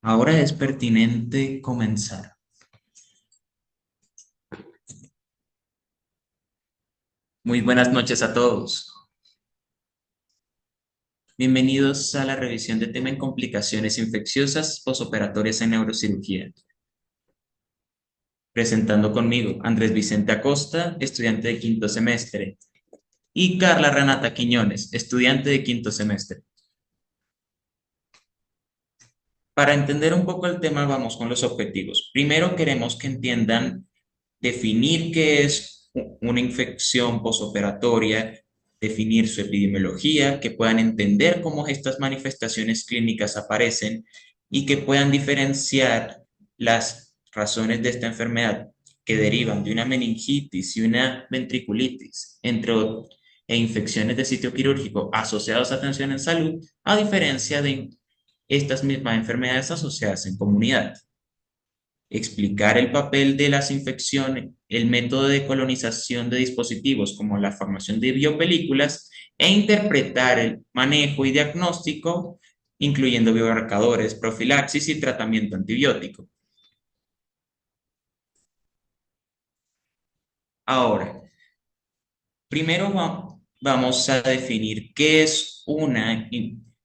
Ahora es pertinente comenzar. Muy buenas noches a todos. Bienvenidos a la revisión de tema en complicaciones infecciosas posoperatorias en neurocirugía. Presentando conmigo Andrés Vicente Acosta, estudiante de quinto semestre, y Carla Renata Quiñones, estudiante de quinto semestre. Para entender un poco el tema, vamos con los objetivos. Primero, queremos que entiendan definir qué es una infección posoperatoria, definir su epidemiología, que puedan entender cómo estas manifestaciones clínicas aparecen y que puedan diferenciar las razones de esta enfermedad que derivan de una meningitis y una ventriculitis, e infecciones de sitio quirúrgico asociadas a atención en salud, a diferencia de estas mismas enfermedades asociadas en comunidad. Explicar el papel de las infecciones, el método de colonización de dispositivos como la formación de biopelículas e interpretar el manejo y diagnóstico, incluyendo biomarcadores, profilaxis y tratamiento antibiótico. Ahora, primero vamos a definir qué es una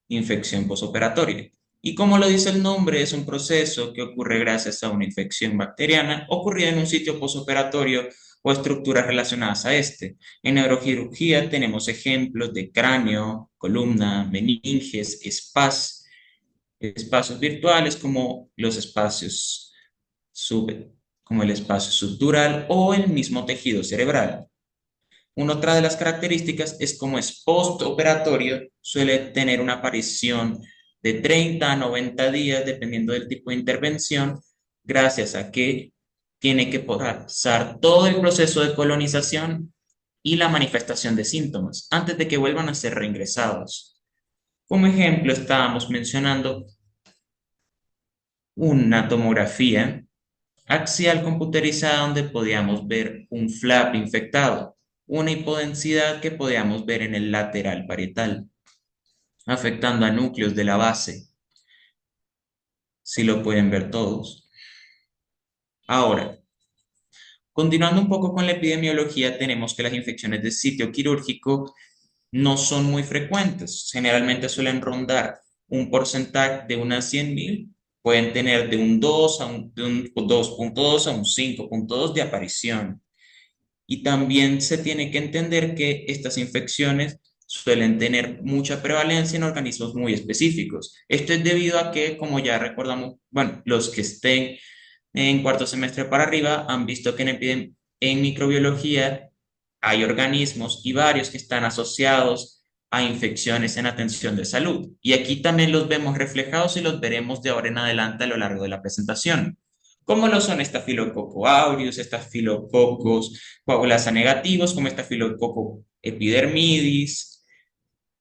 infección posoperatoria. Y como lo dice el nombre, es un proceso que ocurre gracias a una infección bacteriana ocurrida en un sitio posoperatorio o estructuras relacionadas a este. En neurocirugía tenemos ejemplos de cráneo, columna, meninges, espacios virtuales como los espacios sub, como el espacio subdural o el mismo tejido cerebral. Otra de las características es como es postoperatorio, suele tener una aparición de 30 a 90 días, dependiendo del tipo de intervención, gracias a que tiene que pasar todo el proceso de colonización y la manifestación de síntomas antes de que vuelvan a ser reingresados. Como ejemplo, estábamos mencionando una tomografía axial computerizada donde podíamos ver un flap infectado, una hipodensidad que podíamos ver en el lateral parietal, afectando a núcleos de la base, si lo pueden ver todos. Ahora, continuando un poco con la epidemiología, tenemos que las infecciones de sitio quirúrgico no son muy frecuentes, generalmente suelen rondar un porcentaje de unas 100.000, pueden tener de un 2 a un, de un 2.2 a un 5.2 de aparición. Y también se tiene que entender que estas infecciones suelen tener mucha prevalencia en organismos muy específicos. Esto es debido a que, como ya recordamos, bueno, los que estén en cuarto semestre para arriba han visto que en microbiología hay organismos y varios que están asociados a infecciones en atención de salud. Y aquí también los vemos reflejados y los veremos de ahora en adelante a lo largo de la presentación, como lo son Staphylococcus aureus, Staphylococcus coagulasa negativos, como Staphylococcus epidermidis,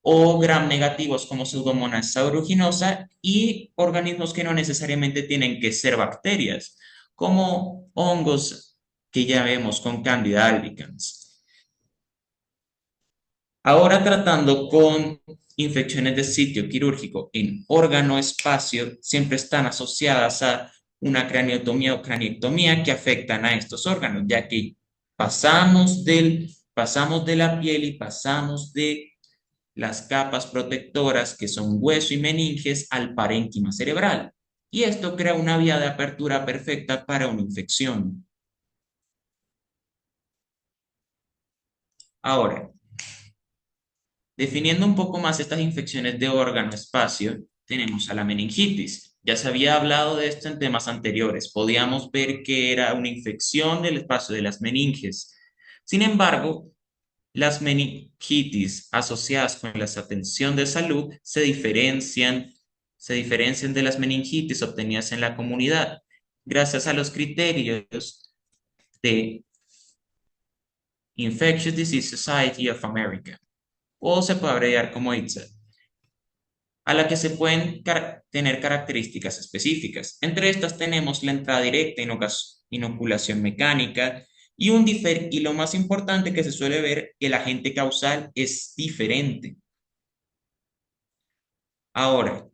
o gram negativos como Pseudomonas aeruginosa, y organismos que no necesariamente tienen que ser bacterias, como hongos que ya vemos con Candida albicans. Ahora tratando con infecciones de sitio quirúrgico en órgano-espacio, siempre están asociadas a una craniotomía o craniectomía que afectan a estos órganos, ya que pasamos de la piel y pasamos de las capas protectoras que son hueso y meninges al parénquima cerebral. Y esto crea una vía de apertura perfecta para una infección. Ahora, definiendo un poco más estas infecciones de órgano-espacio, tenemos a la meningitis. Ya se había hablado de esto en temas anteriores. Podíamos ver que era una infección del espacio de las meninges. Sin embargo, las meningitis asociadas con la atención de salud se diferencian de las meningitis obtenidas en la comunidad gracias a los criterios de Infectious Disease Society of America, o se puede abreviar como ITSA, a la que se pueden tener características específicas. Entre estas tenemos la entrada directa, inoculación mecánica y lo más importante que se suele ver, el agente causal es diferente. Ahora,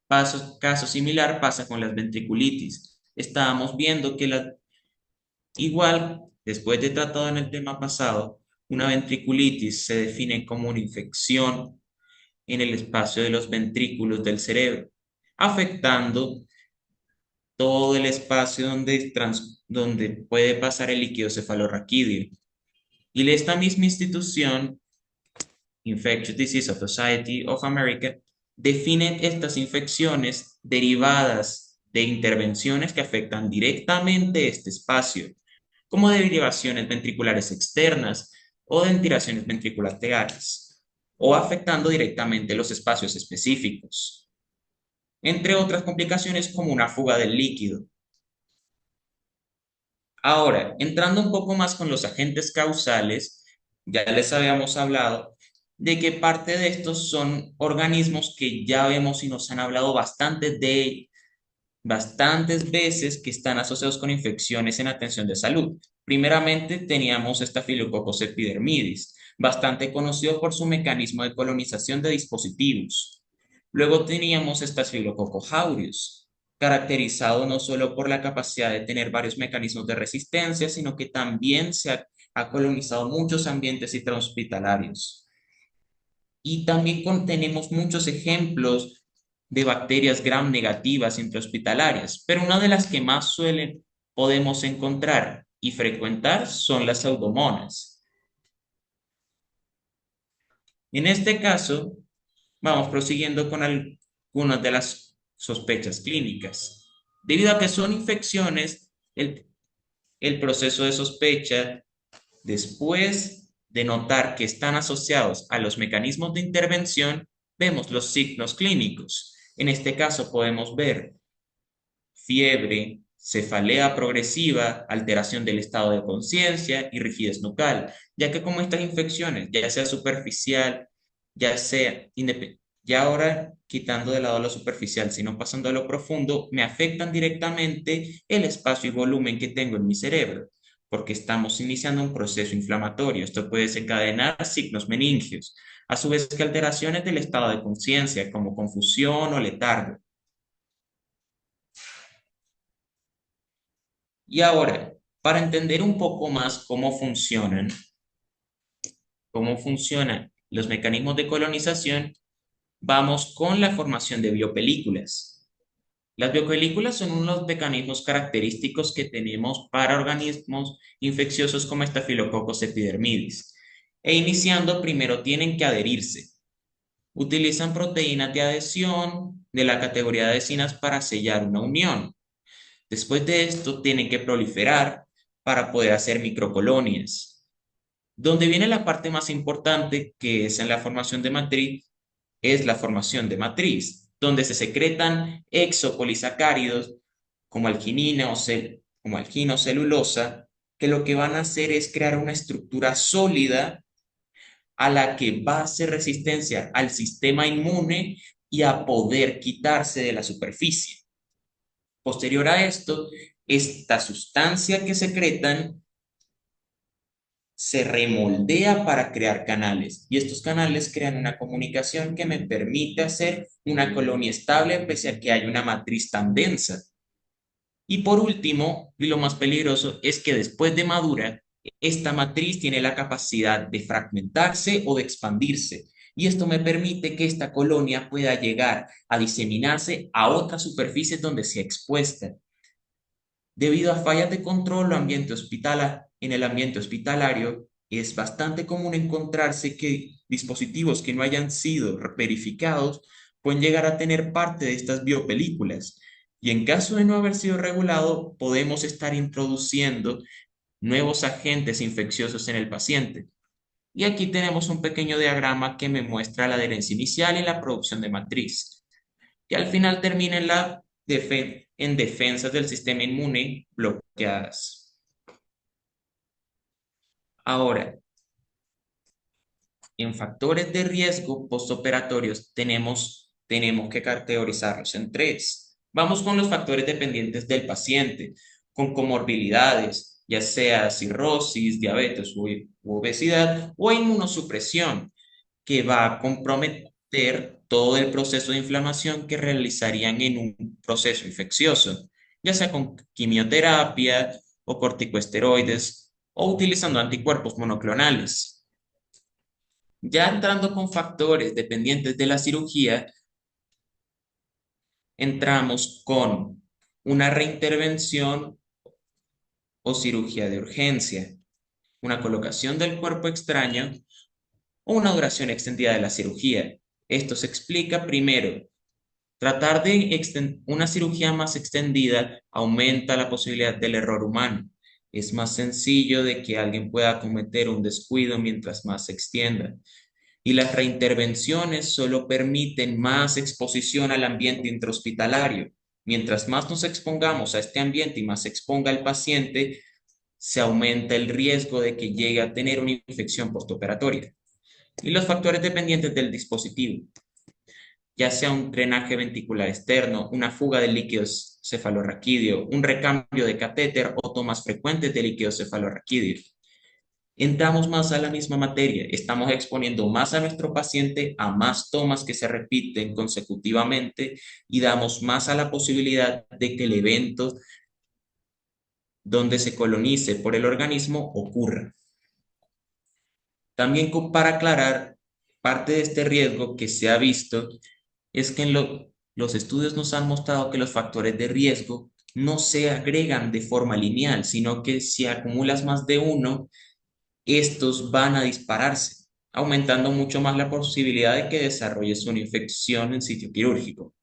Caso similar pasa con las ventriculitis. Estábamos viendo que igual, después de tratado en el tema pasado, una ventriculitis se define como una infección en el espacio de los ventrículos del cerebro, afectando todo el espacio donde puede pasar el líquido cefalorraquídeo. Y esta misma institución, Infectious Disease of Society of America, define estas infecciones derivadas de intervenciones que afectan directamente este espacio, como derivaciones ventriculares externas o derivaciones ventriculares, o afectando directamente los espacios específicos, entre otras complicaciones como una fuga del líquido. Ahora, entrando un poco más con los agentes causales, ya les habíamos hablado de que parte de estos son organismos que ya vemos y nos han hablado bastantes veces que están asociados con infecciones en atención de salud. Primeramente teníamos Staphylococcus epidermidis, bastante conocido por su mecanismo de colonización de dispositivos. Luego teníamos Staphylococcus aureus, caracterizado no solo por la capacidad de tener varios mecanismos de resistencia, sino que también ha colonizado muchos ambientes intrahospitalarios. Y también tenemos muchos ejemplos de bacterias gram negativas intrahospitalarias, pero una de las que más podemos encontrar y frecuentar son las pseudomonas. En este caso, vamos prosiguiendo con algunas de las sospechas clínicas. Debido a que son infecciones, el proceso de sospecha, después de notar que están asociados a los mecanismos de intervención, vemos los signos clínicos. En este caso podemos ver fiebre, cefalea progresiva, alteración del estado de conciencia y rigidez nucal, ya que como estas infecciones, ya sea superficial, ya sea ya ahora quitando de lado lo superficial, sino pasando a lo profundo, me afectan directamente el espacio y volumen que tengo en mi cerebro, porque estamos iniciando un proceso inflamatorio. Esto puede desencadenar signos meningios, a su vez que alteraciones del estado de conciencia, como confusión o letargo. Y ahora, para entender un poco más cómo funcionan los mecanismos de colonización, vamos con la formación de biopelículas. Las biopelículas son unos mecanismos característicos que tenemos para organismos infecciosos como Staphylococcus epidermidis. E iniciando, primero tienen que adherirse. Utilizan proteínas de adhesión de la categoría de adhesinas para sellar una unión. Después de esto, tienen que proliferar para poder hacer microcolonias. Donde viene la parte más importante, que es en la formación de matriz, es la formación de matriz, donde se secretan exopolisacáridos como alquinina como alquina o celulosa, que lo que van a hacer es crear una estructura sólida a la que va a hacer resistencia al sistema inmune y a poder quitarse de la superficie. Posterior a esto, esta sustancia que secretan se remoldea para crear canales y estos canales crean una comunicación que me permite hacer una colonia estable pese a que hay una matriz tan densa. Y por último, y lo más peligroso, es que después de madura, esta matriz tiene la capacidad de fragmentarse o de expandirse. Y esto me permite que esta colonia pueda llegar a diseminarse a otras superficies donde sea expuesta. Debido a fallas de control en el ambiente hospitalario, es bastante común encontrarse que dispositivos que no hayan sido verificados pueden llegar a tener parte de estas biopelículas. Y en caso de no haber sido regulado, podemos estar introduciendo nuevos agentes infecciosos en el paciente. Y aquí tenemos un pequeño diagrama que me muestra la adherencia inicial y la producción de matriz, que al final termina en defensas del sistema inmune bloqueadas. Ahora, en factores de riesgo postoperatorios tenemos que categorizarlos en tres. Vamos con los factores dependientes del paciente, con comorbilidades, ya sea cirrosis, diabetes u obesidad o inmunosupresión, que va a comprometer someter todo el proceso de inflamación que realizarían en un proceso infeccioso, ya sea con quimioterapia o corticosteroides o utilizando anticuerpos monoclonales. Ya entrando con factores dependientes de la cirugía, entramos con una reintervención o cirugía de urgencia, una colocación del cuerpo extraño o una duración extendida de la cirugía. Esto se explica primero. Tratar de una cirugía más extendida aumenta la posibilidad del error humano. Es más sencillo de que alguien pueda cometer un descuido mientras más se extienda. Y las reintervenciones solo permiten más exposición al ambiente intrahospitalario. Mientras más nos expongamos a este ambiente y más se exponga el paciente, se aumenta el riesgo de que llegue a tener una infección postoperatoria. Y los factores dependientes del dispositivo, ya sea un drenaje ventricular externo, una fuga de líquidos cefalorraquídeo, un recambio de catéter o tomas frecuentes de líquido cefalorraquídeo. Entramos más a la misma materia, estamos exponiendo más a nuestro paciente a más tomas que se repiten consecutivamente y damos más a la posibilidad de que el evento donde se colonice por el organismo ocurra. También para aclarar, parte de este riesgo que se ha visto es que los estudios nos han mostrado que los factores de riesgo no se agregan de forma lineal, sino que si acumulas más de uno, estos van a dispararse, aumentando mucho más la posibilidad de que desarrolles una infección en sitio quirúrgico.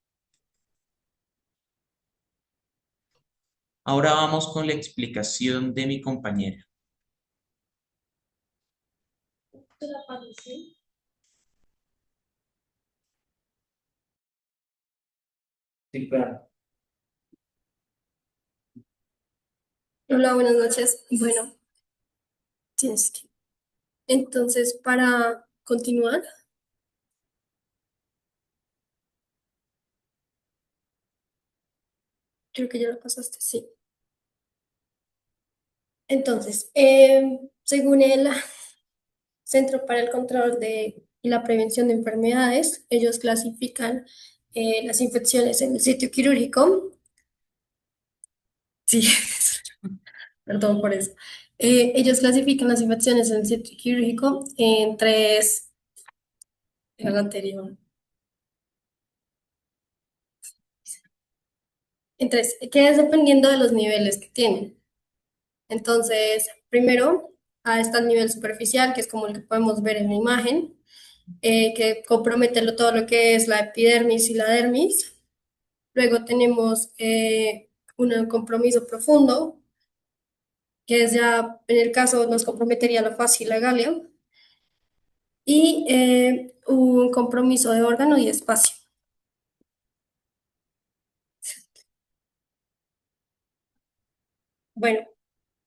Ahora vamos con la explicación de mi compañera. Sí, claro. Hola, buenas noches. Bueno, tienes que. Entonces, para continuar, creo que ya lo pasaste, sí. Entonces, según el Centro para el Control y la Prevención de Enfermedades, ellos clasifican las infecciones en el sitio quirúrgico. Sí, perdón por eso. Ellos clasifican las infecciones en el sitio quirúrgico en tres, en el anterior, en tres, que es dependiendo de los niveles que tienen. Entonces, primero está el nivel superficial, que es como el que podemos ver en la imagen, que compromete todo lo que es la epidermis y la dermis. Luego tenemos un compromiso profundo, que es ya, en el caso, nos comprometería la fascia y la galia. Y un compromiso de órgano y espacio. Bueno,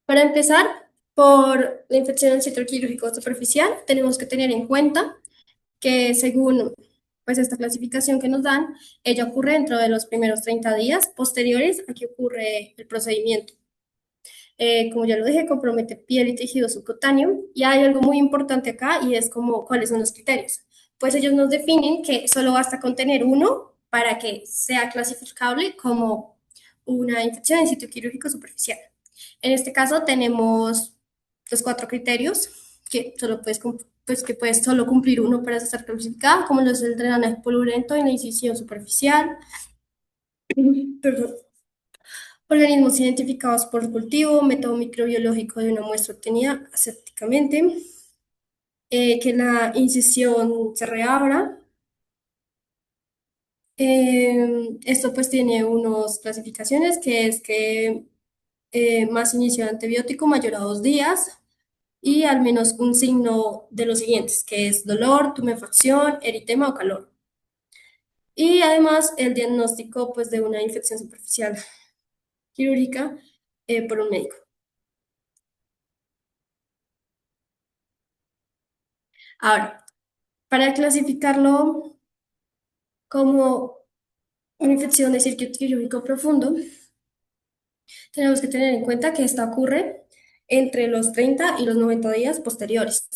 para empezar, por la infección del sitio quirúrgico superficial, tenemos que tener en cuenta que según pues esta clasificación que nos dan, ella ocurre dentro de los primeros 30 días posteriores a que ocurre el procedimiento. Como ya lo dije, compromete piel y tejido subcutáneo y hay algo muy importante acá y es como cuáles son los criterios. Pues ellos nos definen que solo basta con tener uno para que sea clasificable como una infección en sitio quirúrgico superficial. En este caso tenemos los cuatro criterios que solo pues que puedes solo cumplir uno para estar clasificado, como los del drenaje purulento y la incisión superficial. Perdón. Organismos identificados por cultivo, método microbiológico de una muestra obtenida asépticamente, que la incisión se reabra. Esto pues tiene unas clasificaciones que es que más inicio de antibiótico mayor a 2 días y al menos un signo de los siguientes, que es dolor, tumefacción, eritema o calor. Y además el diagnóstico pues de una infección superficial quirúrgica por un médico. Ahora, para clasificarlo como una infección de circuito quirúrgico profundo, tenemos que tener en cuenta que esta ocurre entre los 30 y los 90 días posteriores.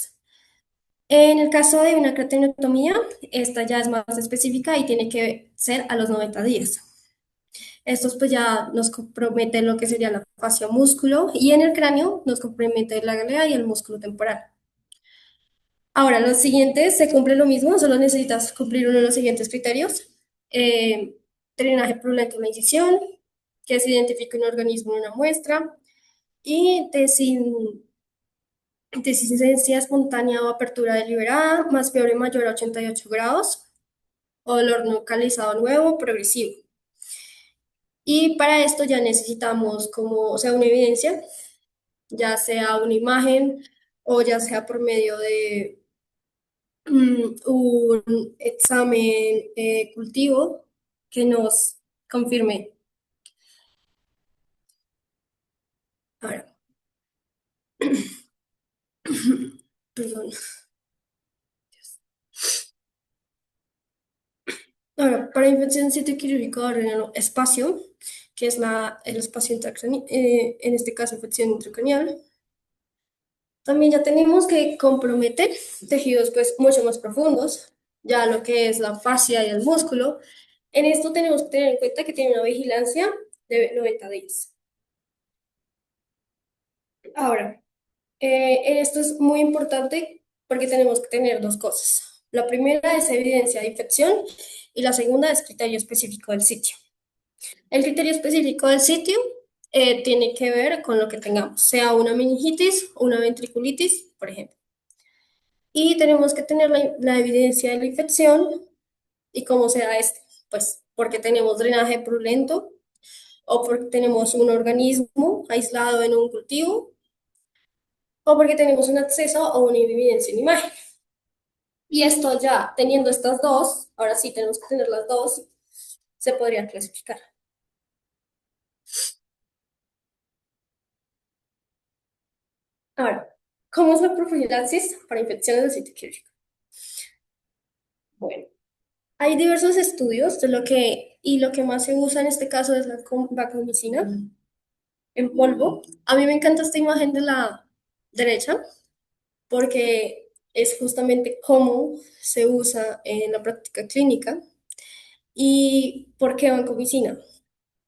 En el caso de una creatinotomía, esta ya es más específica y tiene que ser a los 90 días. Estos pues ya nos comprometen lo que sería la fascia músculo y en el cráneo nos compromete la gléa y el músculo temporal. Ahora, los siguientes se cumple lo mismo, solo necesitas cumplir uno de los siguientes criterios. Eh, Drenaje purulento en la incisión, que se identifique un organismo en una muestra y desinencia espontánea o apertura deliberada, más fiebre mayor a 88 grados, o dolor no localizado nuevo, progresivo. Y para esto ya necesitamos como, o sea, una evidencia, ya sea una imagen o ya sea por medio de un examen cultivo que nos confirme. Ahora, perdón. Ahora, para infección de sitio quirúrgico órgano espacio, que es el espacio intracraneal, en este caso infección intracraneal, también ya tenemos que comprometer tejidos pues mucho más profundos, ya lo que es la fascia y el músculo. En esto tenemos que tener en cuenta que tiene una vigilancia de 90 días. Ahora, esto es muy importante porque tenemos que tener dos cosas. La primera es evidencia de infección y la segunda es criterio específico del sitio. El criterio específico del sitio tiene que ver con lo que tengamos, sea una meningitis o una ventriculitis, por ejemplo. Y tenemos que tener la evidencia de la infección y cómo se da este, pues porque tenemos drenaje purulento o porque tenemos un organismo aislado en un cultivo o porque tenemos un acceso o una evidencia en imagen. Y esto ya teniendo estas dos, ahora sí tenemos que tener las dos, se podría clasificar. Ahora, ¿cómo es la profilaxis para infecciones del sitio quirúrgico? Bueno, hay diversos estudios de y lo que más se usa en este caso es la vancomicina en polvo. A mí me encanta esta imagen de la derecha porque es justamente cómo se usa en la práctica clínica y por qué vancomicina.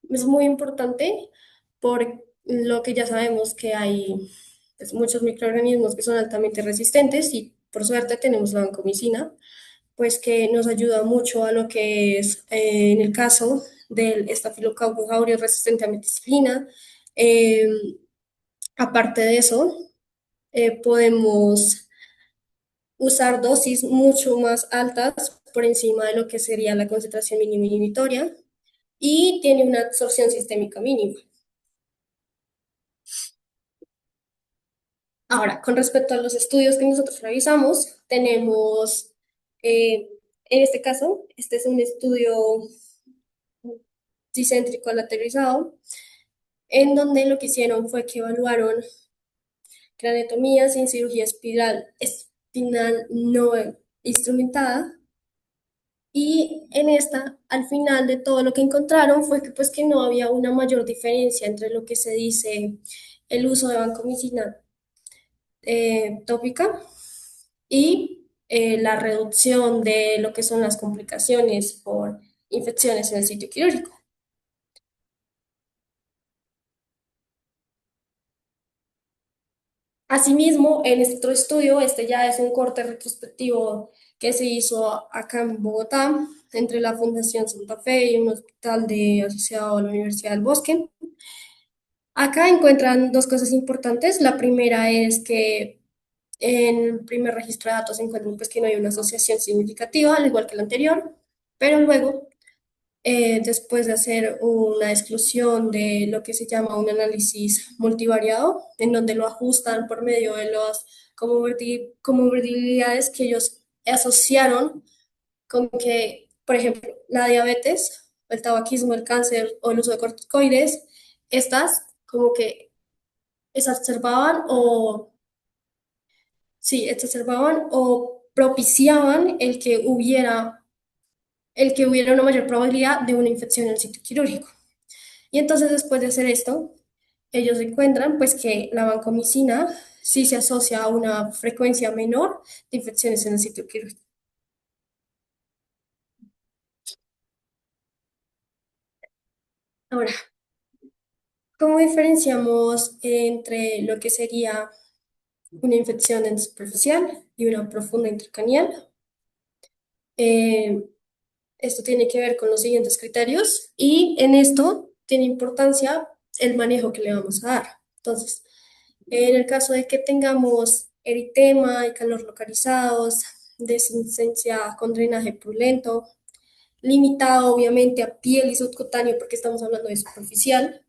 Es muy importante por lo que ya sabemos que hay pues, muchos microorganismos que son altamente resistentes y por suerte tenemos la vancomicina, pues que nos ayuda mucho a lo que es en el caso del estafilococcus aureus resistente a meticilina. Eh, Aparte de eso, podemos usar dosis mucho más altas por encima de lo que sería la concentración mínima inhibitoria y tiene una absorción sistémica mínima. Ahora, con respecto a los estudios que nosotros revisamos, tenemos, en este caso, este es un estudio tricéntrico lateralizado, en donde lo que hicieron fue que evaluaron craneotomía sin cirugía espinal no instrumentada. Y en esta, al final de todo lo que encontraron fue que, pues, que no había una mayor diferencia entre lo que se dice el uso de vancomicina tópica y la reducción de lo que son las complicaciones por infecciones en el sitio quirúrgico. Asimismo, en este otro estudio, este ya es un corte retrospectivo que se hizo acá en Bogotá, entre la Fundación Santa Fe y un hospital asociado a la Universidad del Bosque. Acá encuentran dos cosas importantes. La primera es que en el primer registro de datos se encuentran pues, que no hay una asociación significativa, al igual que el anterior, pero luego, después de hacer una exclusión de lo que se llama un análisis multivariado, en donde lo ajustan por medio de las comorbilidades que ellos asociaron con que, por ejemplo, la diabetes, el tabaquismo, el cáncer o el uso de corticoides, estas como que exacerbaban o, sí, exacerbaban o propiciaban el que hubiera una mayor probabilidad de una infección en el sitio quirúrgico. Y entonces después de hacer esto, ellos encuentran pues que la vancomicina sí se asocia a una frecuencia menor de infecciones en el sitio quirúrgico. Ahora, ¿cómo diferenciamos entre lo que sería una infección superficial y una profunda intracranial? Eh, Esto tiene que ver con los siguientes criterios y en esto tiene importancia el manejo que le vamos a dar. Entonces, en el caso de que tengamos eritema y calor localizados, dehiscencia con drenaje purulento, limitado obviamente a piel y subcutáneo porque estamos hablando de superficial,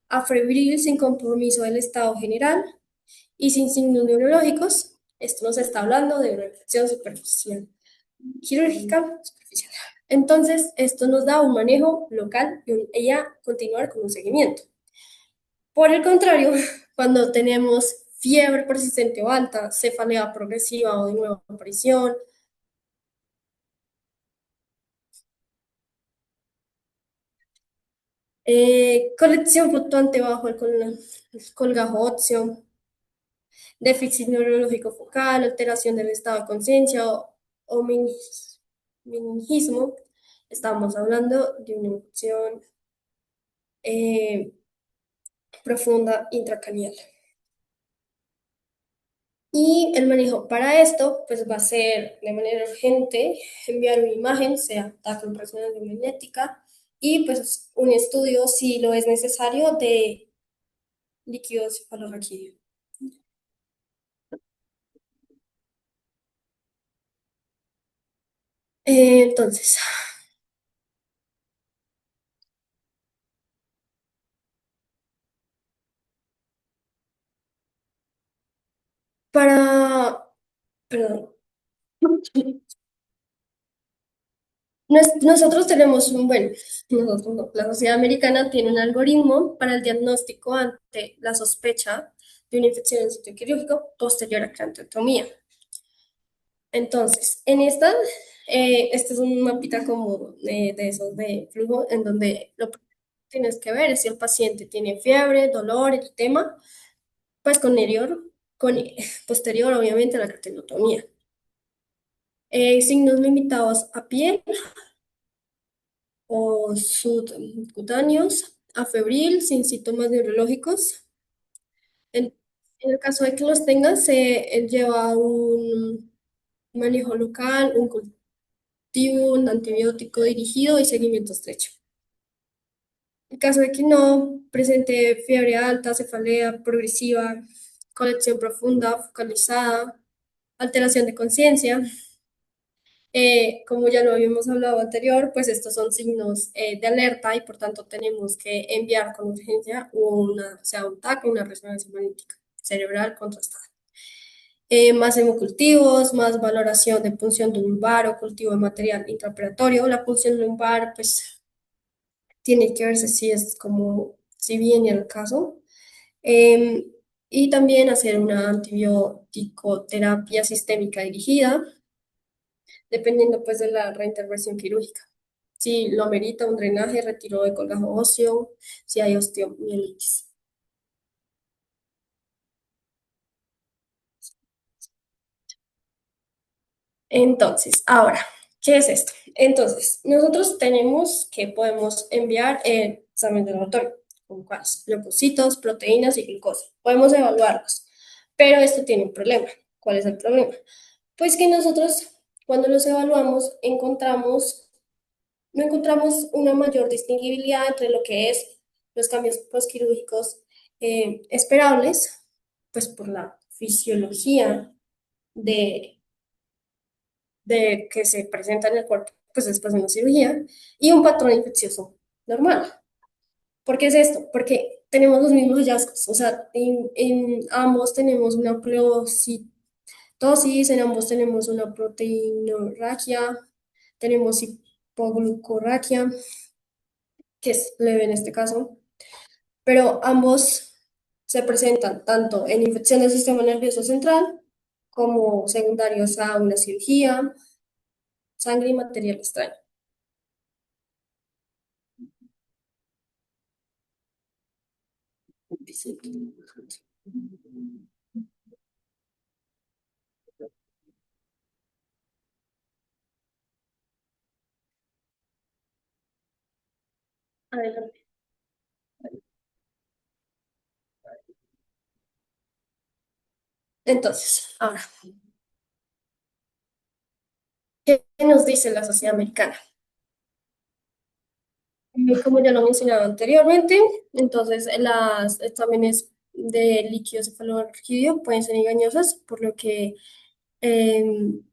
a febril sin compromiso del estado general y sin signos neurológicos, esto nos está hablando de una infección superficial quirúrgica superficial. Entonces, esto nos da un manejo local y ya continuar con un seguimiento. Por el contrario, cuando tenemos fiebre persistente o alta, cefalea progresiva o de nueva aparición, colección fluctuante bajo el colgajo óseo, déficit neurológico focal, alteración del estado de conciencia o meningismo, estamos hablando de una infección eh, profunda intracranial. Y el manejo para esto, pues va a ser de manera urgente enviar una imagen, sea con resonancia magnética, y pues un estudio, si lo es necesario, de líquido cefalorraquídeo. Entonces, para, perdón, nosotros tenemos un, bueno, nosotros no, la Sociedad Americana tiene un algoritmo para el diagnóstico ante la sospecha de una infección en el sitio quirúrgico posterior a craniotomía. Entonces, en esta, este es un mapita como de esos de flujo, en donde lo primero que tienes que ver es si el paciente tiene fiebre, dolor, eritema, pues con posterior, obviamente, a la craniotomía. Signos limitados a piel o subcutáneos, a febril, sin síntomas neurológicos. En, en el caso de que los tengas, se lleva un manejo local, un un antibiótico dirigido y seguimiento estrecho. En caso de que no presente fiebre alta, cefalea progresiva, colección profunda, focalizada, alteración de conciencia, como ya lo habíamos hablado anterior, pues estos son signos de alerta y por tanto tenemos que enviar con urgencia una, o sea, un TAC, una resonancia magnética cerebral contrastada. Más hemocultivos, más valoración de punción lumbar o cultivo de material intraoperatorio. La punción lumbar, pues tiene que verse si es como, si viene el caso. Em, y también hacer una antibiótico-terapia sistémica dirigida, dependiendo pues de la reintervención quirúrgica. Si lo amerita un drenaje, retiro de colgajo óseo, si hay osteomielitis. Entonces, ahora, ¿qué es esto? Entonces, nosotros tenemos que podemos enviar el examen de laboratorio, con cuáles, leucocitos, proteínas y glucosa. Podemos evaluarlos, pero esto tiene un problema. ¿Cuál es el problema? Pues que nosotros, cuando los evaluamos, no encontramos una mayor distinguibilidad entre lo que es los cambios postquirúrgicos esperables, pues por la fisiología de que se presenta en el cuerpo pues después de una cirugía y un patrón infeccioso normal. ¿Por qué es esto? Porque tenemos los mismos hallazgos, o sea, en ambos tenemos una pleocitosis, en ambos tenemos una proteinorragia, tenemos hipoglucorraquia, que es leve en este caso, pero ambos se presentan tanto en infección del sistema nervioso central como secundarios a una cirugía, sangre y material extraño. Adelante. Entonces, ahora, ¿qué nos dice la sociedad americana? Como ya lo mencionaba anteriormente, entonces las exámenes de líquido cefalorraquídeo pueden ser engañosas, por lo que em,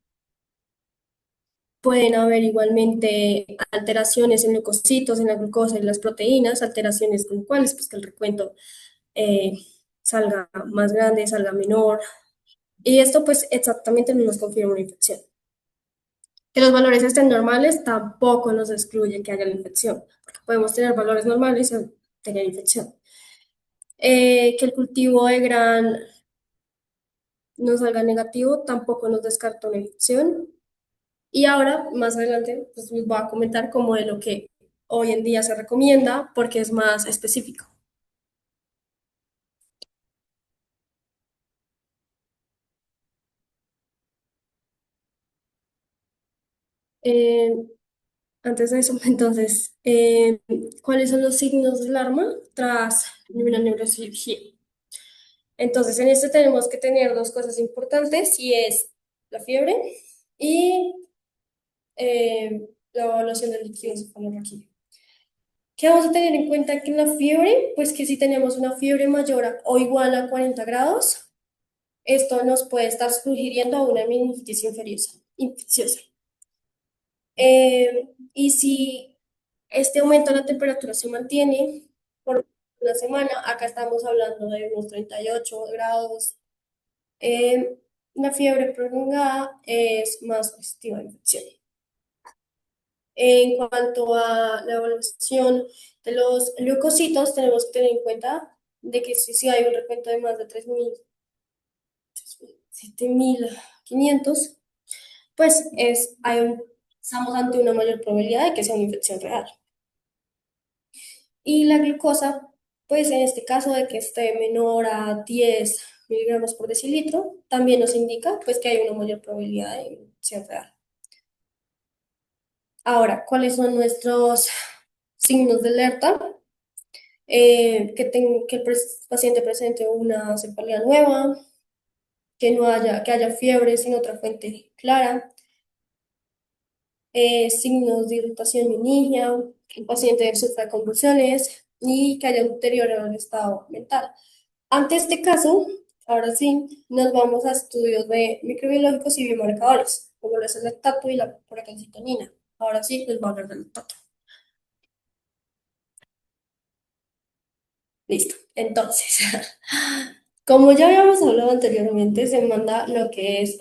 pueden haber igualmente alteraciones en leucocitos, en la glucosa y las proteínas, alteraciones con cuales pues que el recuento eh, salga más grande, salga menor. Y esto pues exactamente no nos confirma una infección. Que los valores estén normales tampoco nos excluye que haya la infección, porque podemos tener valores normales y tener infección. Que el cultivo de gran no salga negativo tampoco nos descarta una infección. Y ahora, más adelante, pues les voy a comentar como de lo que hoy en día se recomienda porque es más específico. Eh, Antes de eso, entonces, ¿cuáles son los signos de alarma tras una neurocirugía? Entonces, en este tenemos que tener dos cosas importantes y es la fiebre y la evaluación del líquido cefalorraquídeo. ¿Qué vamos a tener en cuenta que en la fiebre? Pues que si tenemos una fiebre mayor o igual a 40 grados, esto nos puede estar sugiriendo a una meningitis infecciosa. Y si este aumento de la temperatura se mantiene por una semana, acá estamos hablando de unos 38 grados, la fiebre prolongada es más positiva de infección. En cuanto a la evaluación de los leucocitos, tenemos que tener en cuenta de que si hay un recuento de más de 7.500, pues estamos ante una mayor probabilidad de que sea una infección real. Y la glucosa, pues en este caso de que esté menor a 10 miligramos por decilitro, también nos indica pues que hay una mayor probabilidad de infección real. Ahora, ¿cuáles son nuestros signos de alerta? Que el paciente presente una cefalea nueva, que haya fiebre sin otra fuente clara, signos de irritación meningia, que el paciente sufra convulsiones y que haya un deterioro del estado mental. Ante este caso, ahora sí, nos vamos a estudios de microbiológicos y biomarcadores, como lo es el lactato y la procalcitonina. Ahora sí, les voy a hablar del lactato. Listo. Entonces, como ya habíamos hablado anteriormente, se manda lo que es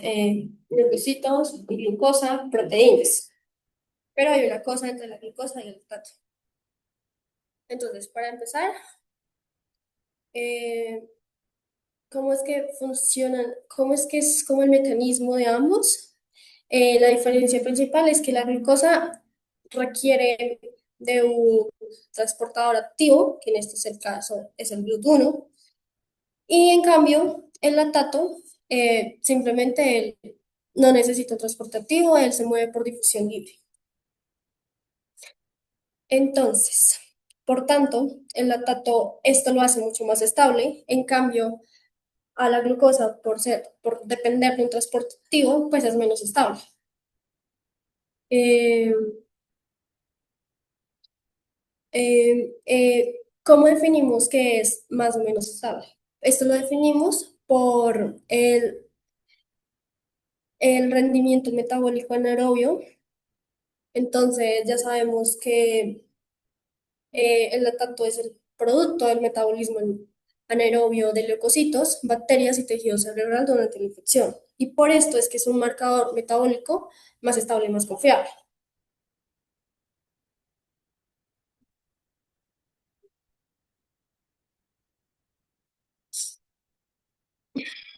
leucocitos, glucosa, proteínas. Pero hay una cosa entre la glucosa y el lactato. Entonces, para empezar, eh, ¿cómo es que funcionan? ¿Cómo es que es como el mecanismo de ambos? La diferencia principal es que la glucosa requiere de un transportador activo, que en este es el caso, es el GLUT1, y en cambio el lactato simplemente él no necesita un transporte activo, él se mueve por difusión libre. Entonces, por tanto, el lactato esto lo hace mucho más estable, en cambio a la glucosa por depender de un transporte activo, pues es menos estable. Eh, ¿Cómo definimos que es más o menos estable? Esto lo definimos por el rendimiento metabólico anaerobio. Entonces ya sabemos que el lactato es el producto del metabolismo anaerobio de leucocitos, bacterias y tejido cerebral durante la infección. Y por esto es que es un marcador metabólico más estable y más confiable.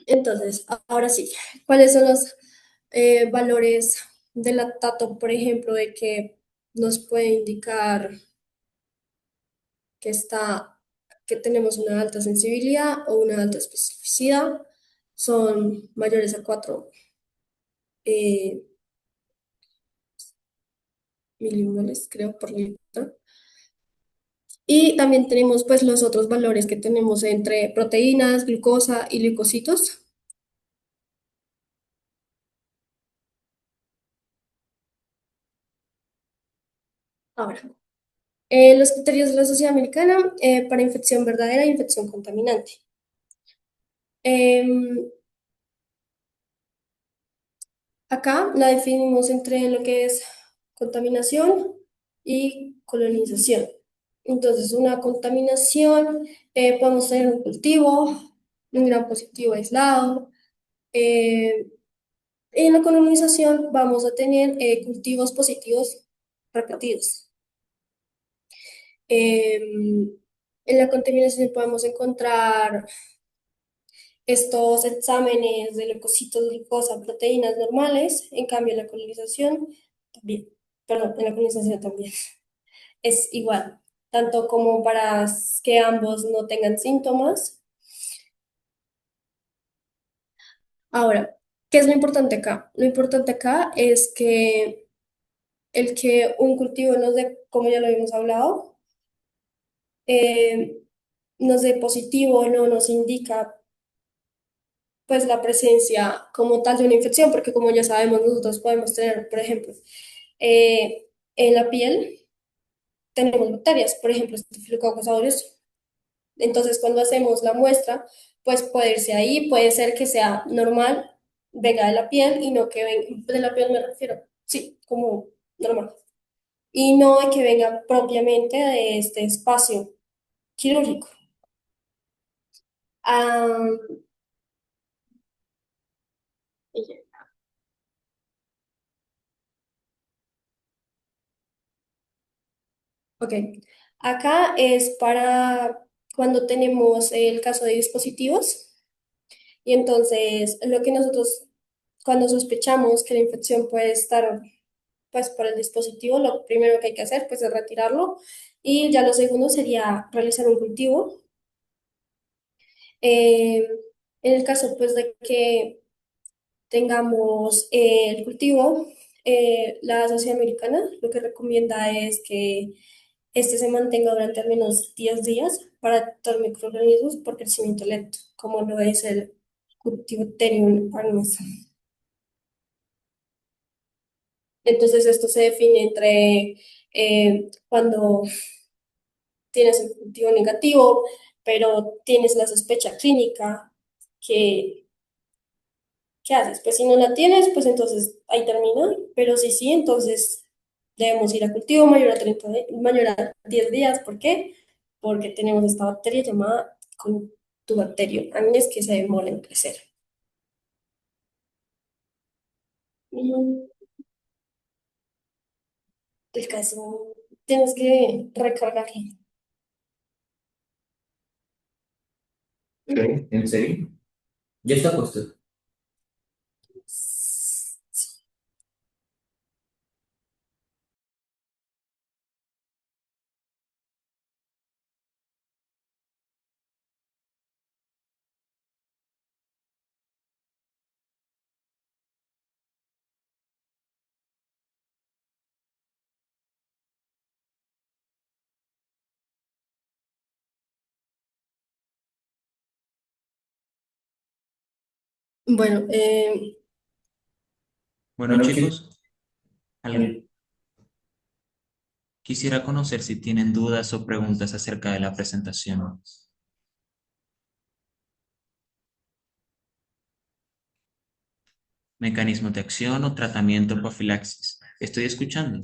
Entonces, ahora sí, ¿cuáles son los valores del lactato, por ejemplo, de que nos puede indicar que que tenemos una alta sensibilidad o una alta especificidad? Son mayores a 4 eh, milimoles, creo, por litro. Y también tenemos pues los otros valores que tenemos entre proteínas, glucosa y leucocitos. Ahora, los criterios de la Sociedad Americana para infección verdadera e infección contaminante. Em, Acá la definimos entre lo que es contaminación y colonización. Entonces, una contaminación, podemos tener un cultivo, un gran positivo aislado. eh, en la colonización vamos a tener cultivos positivos repetidos. En la contaminación podemos encontrar estos exámenes de leucocitos, glucosa, proteínas normales, en cambio en la colonización también, perdón, en la colonización también es igual, tanto como para que ambos no tengan síntomas. Ahora, ¿qué es lo importante acá? Lo importante acá es que el que un cultivo nos dé, como ya lo habíamos hablado, eh, nos dé positivo no nos indica pues la presencia como tal de una infección, porque como ya sabemos, nosotros podemos tener, por ejemplo, en la piel tenemos bacterias, por ejemplo, Staphylococcus aureus. Entonces, cuando hacemos la muestra, pues puede irse ahí, puede ser que sea normal, venga de la piel y no que venga, de la piel me refiero, sí, como normal. Y no de que venga propiamente de este espacio quirúrgico. Ah, ok, acá es para cuando tenemos el caso de dispositivos y entonces lo que nosotros cuando sospechamos que la infección puede estar pues por el dispositivo, lo primero que hay que hacer pues es retirarlo y ya lo segundo sería realizar un cultivo. Eh, en el caso pues de que tengamos el cultivo, la Sociedad Americana lo que recomienda es que este se mantenga durante al menos 10 días para tratar microorganismos por crecimiento lento, como lo es el Cultivotherium agnes. Entonces, esto se define entre cuando tienes el cultivo negativo, pero tienes la sospecha clínica, ¿qué, qué haces? Pues si no la tienes, pues entonces ahí termina, pero si sí, entonces debemos ir a cultivo mayor a mayor a 10 días. ¿Por qué? Porque tenemos esta bacteria llamada Cultibacterium agnes que se demora en crecer. Mm, El caso, tienes que recargarlo. Ok, ¿en serio? Ya está puesto. Bueno, Bueno, bueno, chicos, chicos, quisiera conocer si tienen dudas o preguntas acerca de la presentación. Mecanismos de acción o tratamiento profilaxis. Estoy escuchando.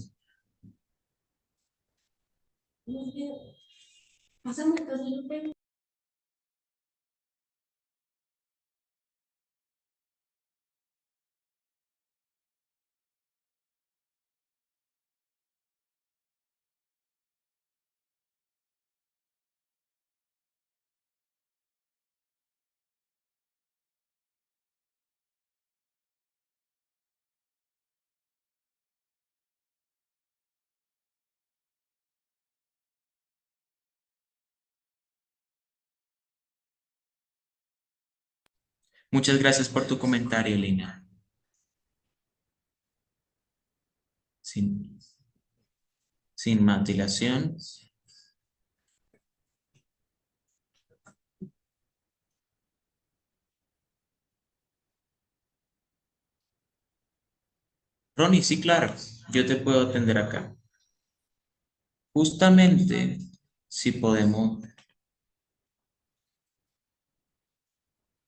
Muchas gracias por tu comentario, Lina. Sin, sin más dilación, Ronnie, sí, claro, yo te puedo atender acá. Justamente, si podemos,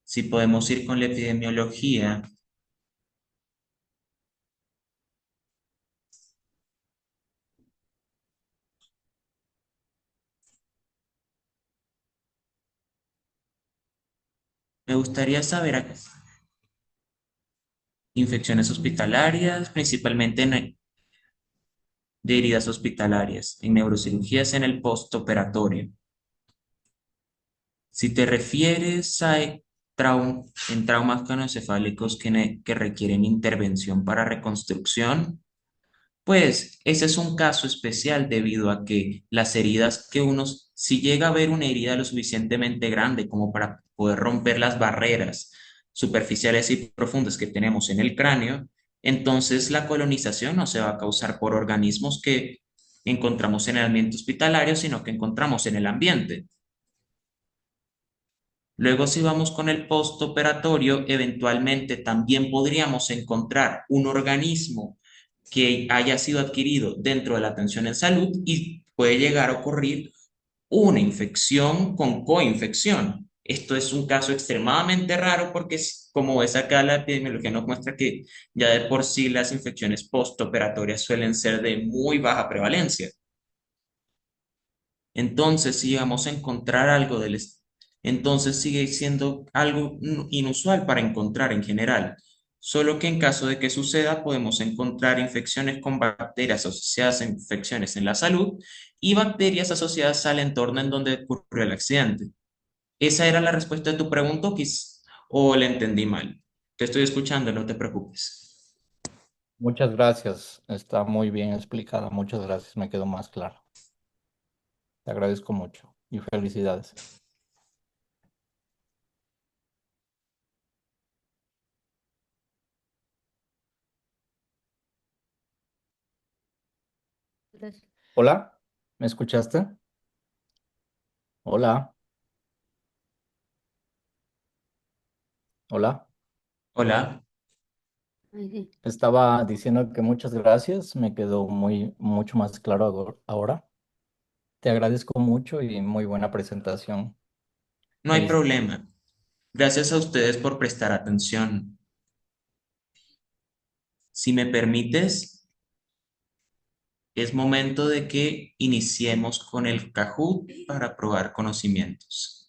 si podemos ir con la epidemiología, me gustaría saber infecciones hospitalarias, principalmente de heridas hospitalarias, en neurocirugías en el postoperatorio. Si te refieres a en traumas craneoencefálicos que requieren intervención para reconstrucción, pues ese es un caso especial debido a que las heridas que uno, si llega a ver una herida lo suficientemente grande como para poder romper las barreras superficiales y profundas que tenemos en el cráneo, entonces la colonización no se va a causar por organismos que encontramos en el ambiente hospitalario, sino que encontramos en el ambiente. Luego, si vamos con el postoperatorio, eventualmente también podríamos encontrar un organismo que haya sido adquirido dentro de la atención en salud y puede llegar a ocurrir una infección con coinfección. Esto es un caso extremadamente raro porque, como ves acá, la epidemiología nos muestra que ya de por sí las infecciones postoperatorias suelen ser de muy baja prevalencia. Entonces, si vamos a encontrar algo entonces sigue siendo algo inusual para encontrar en general. Solo que en caso de que suceda, podemos encontrar infecciones con bacterias asociadas a infecciones en la salud y bacterias asociadas al entorno en donde ocurrió el accidente. ¿Esa era la respuesta de tu pregunta o la entendí mal? Te estoy escuchando, no te preocupes. Muchas gracias. Está muy bien explicada. Muchas gracias. Me quedó más claro. Te agradezco mucho y felicidades. Hola, ¿me escuchaste? Hola, hola. Hola. Estaba diciendo que muchas gracias. Me quedó mucho más claro ahora. Te agradezco mucho y muy buena presentación. No hay Felicidades. problema. Gracias a ustedes por prestar atención. Si me permites, es momento de que iniciemos con el Kahoot para probar conocimientos.